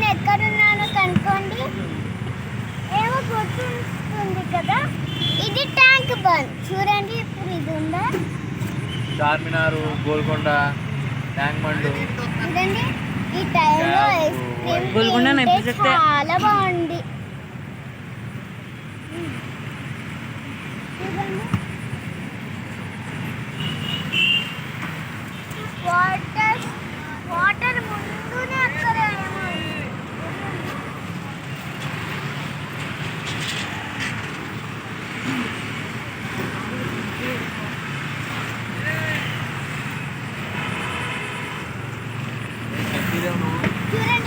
నేను ఎక్కడున్నానో కనుక్కోండి. ఏమో గుర్తుంది కదా, ఇది ట్యాంక్ బండ్. చూడండి ఇప్పుడు ఇది ఉందా, చార్మినార్, గోల్కొండ, ట్యాంక్ బండ్. చూడండి ఈ టైంలో ఐస్ గోల్కొండ క్రీమ్ ఎప్పుడు తింటే చెప్తే? చాలా బాగుంది. చూడండి వాటర్ వాటర్ ముందునే అక్కడ ఏమో ఉంది. చూడండి